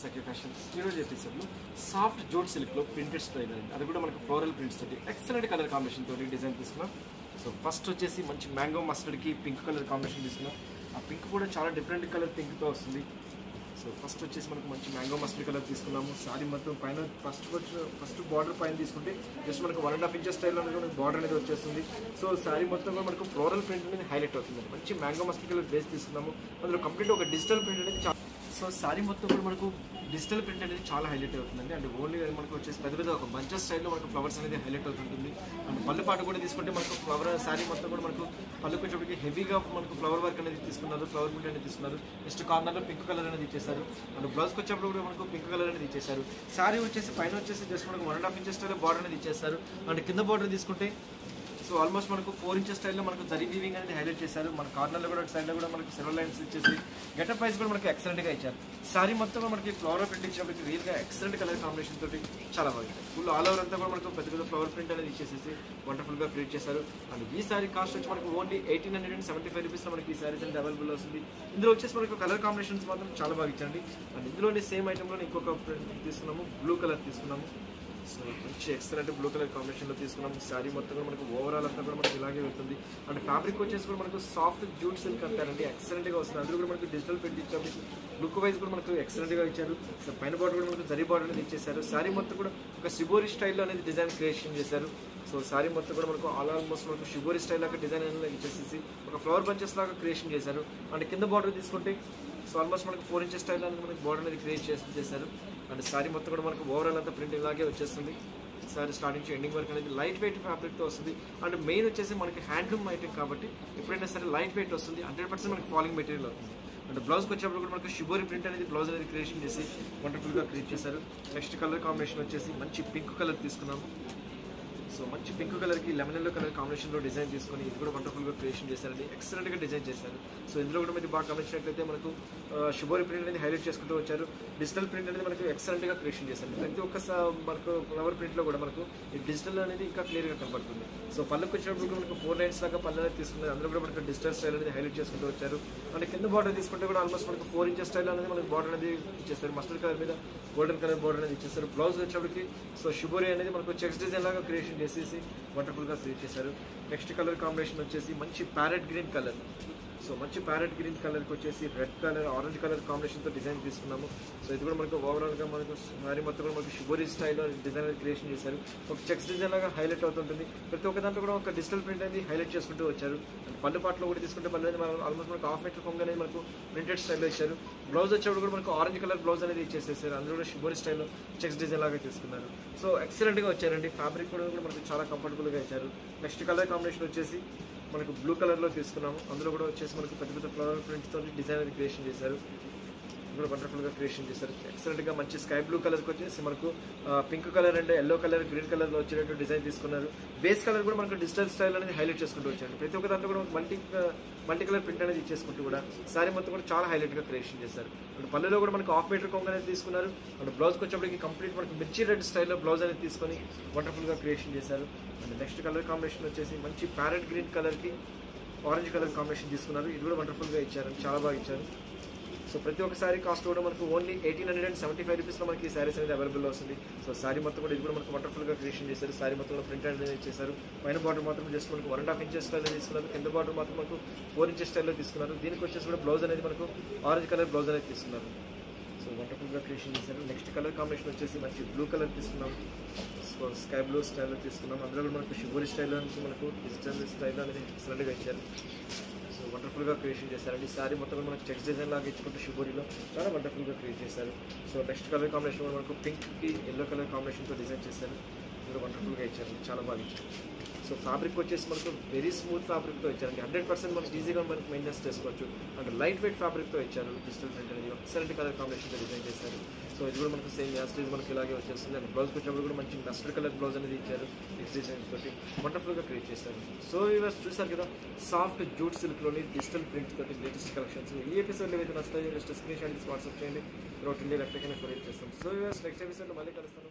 సఖీ fashion ఈరోజు ఎపిసోడ్లో soft jute సిల్క్లో ప్రింటెడ్ స్టైల్ అండి. అది కూడా మనకు ఫ్లోరల్ ప్రింట్స్ తోటి ఎక్సలెంట్ కలర్ కాంబినేషన్ తోటి డిజైన్ తీసుకున్నాం. సో ఫస్ట్ వచ్చేసి మంచి మ్యాంగో మస్టర్డ్కి పింక్ కలర్ కాంబినేషన్ తీసుకున్నాం. ఆ పింక్ కూడా చాలా డిఫరెంట్ కలర్ పింక్తో వస్తుంది. సో ఫస్ట్ వచ్చేసి మనకు మంచి మ్యాంగో మస్టర్డ్ కలర్ తీసుకున్నాము. సారీ మొత్తం పైన ఫస్ట్ బార్డర్ పైన తీసుకుంటే జస్ట్ మనకు 1.5 ఇంచెస్ స్టైల్లో అనేది బార్డర్ అనేది వచ్చేస్తుంది. సో సారీ మొత్తం కూడా మనకు ఫ్లోరల్ ప్రింట్ అనేది హైలైట్ అవుతుంది. మంచి మ్యాంగో మస్టర్డ్ కలర్ బేస్ తీసుకున్నాము. అందులో కంప్లీట్ ఒక డిజిటల్ ప్రింట్ అనేది సో సారీ మొత్తం కూడా మనకు డిజిటల్ ప్రింట్ అనేది చాలా హైలైట్ అవుతుందండి. అండ్ ఓన్లీ మనకు వచ్చేసి పెద్ద ఒక బంచెస్ స్టైల్లో మనకు ఫ్లవర్స్ అనేది హైలైట్ అవుతుంటుంది. అండ్ పళ్ళు పాటు కూడా తీసుకుంటే మనకు ఫ్లవర్ సారీ మొత్తం కూడా మనకు పళ్ళు కొంచెంకి హెవీగా మనకు ఫ్లవర్ వర్క్ అనేది తీసుకున్నారు, ఫ్లవర్ ప్రింట్ అనేది తీసుకున్నారు. నెక్స్ట్ కార్నర్లో పింక్ కలర్ అనేది ఇచ్చేసారు. అండ్ బ్లౌజ్కి వచ్చేప్పుడు కూడా మనకు పింక్ కలర్ అనేది ఇచ్చేసారు. సారీ వచ్చేసి పైన వచ్చేసి జస్ట్ మనకు 1.5 ఇంచెస్ స్టైల్లో బార్డర్ అనేది ఇచ్చేస్తారు. అండ్ కింద బార్డర్ తీసుకుంటే సో ఆల్మోస్ట్ మనకు 4 ఇంచెస్ స్టైల్లో మనకు జరీ వీవింగ్ అనేది హైలైట్ చేశారు. మన కార్నర్లో కూడా సైడ్లో కూడా మనకు సిల్వర్ లైన్స్ ఇచ్చేసి గెటప్ ప్రైస్ కూడా మనకి ఎక్సలెంట్గా ఇచ్చారు. సారీ మొత్తం మనకి ఫ్లవర్ ప్రింట్ ఇచ్చినప్పటికి రియల్గా ఎక్సలెంట్ కలర్ కాంబినేషన్ తోటి చాలా బాగుంది. ఫుల్ ఆల్ ఓవర్ అంతా కూడా మనకు పెద్ద ఫ్లవర్ ప్రింట్ అనేది ఇచ్చేసేసి వండర్ఫుల్గా క్రియేట్ చేశారు. అండ్ ఈ సారీ కాస్ట్ వచ్చి మనకు ఓన్లీ 1875 రూపీస్లో మనకి ఈ సారీస్ అనేది అవైలబుల్ వస్తుంది. ఇందులో వచ్చేసి మనకు కలర్ కాంబినేషన్స్ మాత్రం చాలా బాగా ఇచ్చండి. అండ్ ఇందులోనే సేమ్ ఐటెంలో ఇంకొక ప్రింట్ తీసుకున్నాము, బ్లూ కలర్ తీసుకున్నాము. సో మంచి ఎక్సలెంట్ బ్లూ కలర్ కాంబినేషన్లో తీసుకున్నాం. శారీ మొత్తం కూడా మనకు ఓవరాల్ అంతా కూడా మనకి ఇలాగే వెళ్తుంది. అండ్ ఫ్యాబ్రిక్ వచ్చేసి కూడా మనకు సాఫ్ట్ జూట్ సిల్క్ అంటారండి, ఎక్సలెంట్గా వస్తుంది. అందులో కూడా మనకు డిజిటల్ ప్రింట్ ఇచ్చారు. లుక్ వైజ్ కూడా మనకు ఎక్సలెంట్గా ఇచ్చారు. సో పైన బార్డర్ కూడా మనకు జరీ బార్డర్ అనేది ఇచ్చేసారు. శారీ మొత్తం కూడా ఒక షిబోరి స్టైల్లో అనేది డిజైన్ క్రియేషన్ చేశారు. సో శారీ మొత్తం కూడా మనకు ఆల్మోస్ట్ మనకు షిబోరి స్టైల్ లాగా డిజైన్ అనేది ఇచ్చేసి ఒక ఫ్లవర్ బంచెస్ లాగా క్రియేషన్ చేశారు. అండ్ కింద బార్డర్ తీసుకుంటే సో ఆల్మోస్ట్ మనకు 4 ఇంచెస్ స్టైల్ అనేది మనకి బార్డర్ అనేది క్రియేట్ చేశారు. అండ్ శారీ మొత్తం కూడా మనకు ఓవరాల్ అంతా ప్రింట్ ఇలాగే వచ్చేస్తుంది. సారీ స్టార్టింగ్ నుంచి ఎండింగ్ వరకు అనేది లైట్ వెయిట్ ఫ్యాబ్రిక్తో వస్తుంది. అండ్ మెయిన్ వచ్చేసి మనకి హ్యాండ్లూమ్ ఐటమ్ కాబట్టి ఎప్పుడైనా సరే లైట్ వెయిట్ వస్తుంది. 100% మనకి ఫాలింగ్ మెటీరియల్ అవుతుంది. అండ్ బ్లౌజ్కి వచ్చేప్పుడు కూడా మనకు షిబోరి ప్రింట్ అనేది బ్లౌజ్ అనేది క్రియేషన్ చేసి వండర్ఫుల్గా క్రియేట్ చేశారు. నెక్స్ట్ కలర్ కాంబినేషన్ వచ్చేసి మంచి పింక్ కలర్ తీసుకున్నాము. సో మంచి పింక్ కలర్కి లెమన్ ఎల్లో కలర్ కాంబినేషన్లో డిజైన్ తీసుకొని ఇది కూడా వండర్ఫుల్గా క్రియేషన్ చేశారండి, ఎక్సలెంట్గా డిజైన్ చేశారు. సో ఇందులో కూడా మీరు బాగా గమనించినట్లయితే మనకు షిబోరి ప్రింట్ అనేది హైలైట్ చేసుకుంటూ వచ్చారు. డిజిటల్ ప్రింట్ అనేది మనకు ఎక్సలెంట్గా క్రియేషన్ చేశారు. ప్రతి ఒక్క మనకు ఫ్లవర్ ప్రింట్లో కూడా మనకు ఈ డిజిటల్ అనేది ఇంకా క్లియర్గా కనబడుతుంది. సో పళ్ళకు వచ్చినప్పుడు మనకు 4 లైన్స్ లాగా పళ్ళు అనేది తీసుకున్నారు. అందులో కూడా మనకు డిజిటల్ స్టైల్ అనేది హైలైట్ చేసుకుంటూ వచ్చారు. అండ్ కింద బార్డర్ తీసుకుంటే కూడా ఆల్మోస్ట్ మనకు 4 ఇంచెస్ స్టైల్ అనేది మనకు బార్డర్ అనేది ఇచ్చేస్తారు. మస్టర్డ్ కలర్ మీద గోల్డెన్ కలర్ బార్డర్ అనేది ఇచ్చేస్తారు. బ్లౌజ్ వచ్చేప్పటికి సో షిబోరి అనేది మనకు చెక్స్ డిజైన్ లాగా క్రియేషన్ చేసేసి వండర్ఫుల్గా క్రియేట్ చేశారు. నెక్స్ట్ కలర్ కాంబినేషన్ వచ్చేసి మంచి ప్యారెట్ గ్రీన్ కలర్. సో మంచి ప్యారెట్ గ్రీన్ కలర్కి వచ్చేసి రెడ్ కలర్ ఆరెంజ్ కలర్ కాంబినేషన్తో డిజైన్ తీసుకున్నాము. సో ఇది కూడా మనకు ఓవరాల్గా మనకు సారీ మొత్తం కూడా మనకు షిబోరి స్టైల్లో డిజైన్ క్రియేషన్ చేశారు. ఒక చెక్స్ డిజైన్ లాగా హైలైట్ అవుతుంటుంది. ప్రతి ఒక్క దాంట్లో కూడా ఒక డిజిటల్ ప్రింట్ అనేది హైలైట్ చేసుకుంటూ వచ్చారు. పళ్ళు పాటలో కూడా తీసుకుంటే పళ్ళు అనేది ఆల్మోస్ట్ మనకు హాఫ్ మీటర్ కొంగు అనేది మనకు ప్రింటెడ్ స్టైల్లో ఇచ్చారు. బ్లౌజ్ వచ్చేప్పుడు కూడా మనకు ఆరెంజ్ కలర్ బ్లౌజ్ అనేది ఇచ్చేసేసారు. అందులో కూడా షిబోరి స్టైల్లో చెక్స్ డిజైన్ లాగా తీసుకున్నారు. సో ఎక్సలెంట్గా వచ్చారండి. ఫ్యాబ్రిక్ కూడా మనకు చాలా కంఫర్టబుల్గా ఇచ్చారు. నెక్స్ట్ కలర్ కాంబినేషన్ వచ్చేసి మనకు బ్లూ కలర్లో తీసుకున్నాము. అందులో కూడా వచ్చేసి మనకు పెద్ద ఫ్లవర్ ప్రింట్తో డిజైన్ అనేది క్రియేషన్ చేశారు. కూడా వండర్ఫుల్గా క్రియేషన్ చేశారు. ఎక్సలెంట్గా మంచి స్కై బ్లూ కలర్కి వచ్చేసి మనకు pink colour and yellow colour green కలర్లో వచ్చేటట్టు డిజైన్ తీసుకున్నారు. బేస్ కలర్ కూడా మనకు డిజిటల్ స్టైల్ అనేది హైలైట్ చేసుకుంటూ వచ్చారు. ప్రతి ఒక్క దాంట్లో కూడా మల్టీ కలర్ ప్రింట్ అనేది ఇచ్చేసుకుంటూ కూడా సారీ మొత్తం కూడా చాలా హైలైట్గా క్రియేషన్ చేశారు. అండ్ పళ్ళులో కూడా మనకు హాఫ్ మీటర్ కొంగు అనేది తీసుకున్నారు. అండ్ బ్లౌజ్కి వచ్చేప్పటికి కంప్లీట్ మనకు మిర్చి రెడ్ స్టైల్లో బ్లౌజ్ అనేది తీసుకొని వండర్ఫుల్గా క్రియేషన్ చేశారు. అండ్ నెక్స్ట్ కలర్ కాంబినేషన్ వచ్చేసి మంచి ప్యారెట్ గ్రీన్ కలర్కి ఆరెంజ్ కలర్ కాంబినేషన్ తీసుకున్నారు. ఇది కూడా వండర్ఫుల్గా ఇచ్చారు, చాలా బాగా ఇచ్చారు. సో ప్రతి ఒక్క సారీ కాస్ట్ కూడా మనకు ఓన్లీ 1875 రూపీస్లో మనకి ఈ సారీస్ అనేది అవైలబుల్ వస్తుంది. సో సారీ మొత్తం కూడా ఇది కూడా మనకు వండర్ఫుల్గా క్రియేషన్ చేశారు. సారీ మొత్తంలో ప్రింట్ అనేది చేశారు. పైన బార్డర్ మాత్రం జస్ట్ మనకు 1.5 ఇంచెస్ స్టైల్లో తీసుకున్నారు. కింద బార్డర్ మాత్రం మనకు 4 ఇంచెస్ స్టైల్లో తీసుకున్నారు. దీనికి వచ్చేసి కూడా బ్లౌజ్ అనేది మనకు ఆరెంజ్ కలర్ బ్లౌజ్ అనేది తీసుకున్నారు. సో వండర్ఫుల్గా క్రియేషన్ చేశారు. నెక్స్ట్ కలర్ కాంబినేషన్ వచ్చేసి మంచి బ్లూ కలర్ తీసుకున్నాం. సో స్కై బ్లూ స్టైల్లో తీసుకున్నాం. అందులో కూడా మనకు షిబోరి స్టైల్లో నుంచి మనకు డిజిటల్ స్టైల్లో అనేది ఎక్సలెంట్గా ఇచ్చారు. సో వండర్ఫుల్గా క్రియేషన్ చేశారండి. సారీ మొత్తం మనకు చెక్స్ డిజైన్ లాగా ఇచ్చుకుంటూ షిబోరిలో చాలా వండర్ఫుల్గా క్రియేట్ చేశారు. సో నెక్స్ట్ కలర్ కాంబినేషన్ కూడా మనకు పింక్కి ఎల్లో కలర్ కాంబినేషన్తో డిజైన్ చేశారు. ఇది వండర్ఫుల్గా ఇచ్చారు, చాలా బాగా ఇచ్చారు. సో ఫ్యాబ్రిక్ వచ్చేసి మనకు వెరీ స్మూత్ ఫ్యాబ్రిక్తో ఇచ్చారండి. 100% మనకు ఈజీగా మనకు మెయింటెన్స్ చేసుకోవచ్చు. అండ్ లైట్ వెయిట్ ఫ్యాబ్రిక్తో ఇచ్చారు. డిజిటల్ ప్రింట్ అనేది ఎక్సలెంట్ కలర్ కాంబినేషన్తో డిజైన్ చేశారు. సో ఇది కూడా మనకు సేమ్ యాస్టేజ్ మనకి ఇలాగే వచ్చేస్తుంది. అండ్ బ్లౌజ్కి వచ్చినప్పుడు కూడా మంచి మస్టర్డ్ కలర్ బ్లౌజ్ అనేది ఇచ్చారు. డిజైన్స్ తోటి వండర్ఫుల్గా క్రియేట్ చేశారు. సో ఇవి చూసారు కదా సాఫ్ట్ జూట్ సిల్క్లోని డిజిటల్ ప్రింట్ తోటి లేటెస్ట్ కలెక్షన్స్. ఈ ఎపిసోడ్లో ఏదైతే నచ్చుతాయో జస్ట్ స్క్రీన్ షాట్ వాట్సాప్ చేయండి. త్రూఅవుట్ ఇండియా ఎక్కడికైనా కొరియర్ చేస్తాం. సో నెక్స్ట్ ఎపిసోడ్లో మళ్ళీ కలుస్తాను.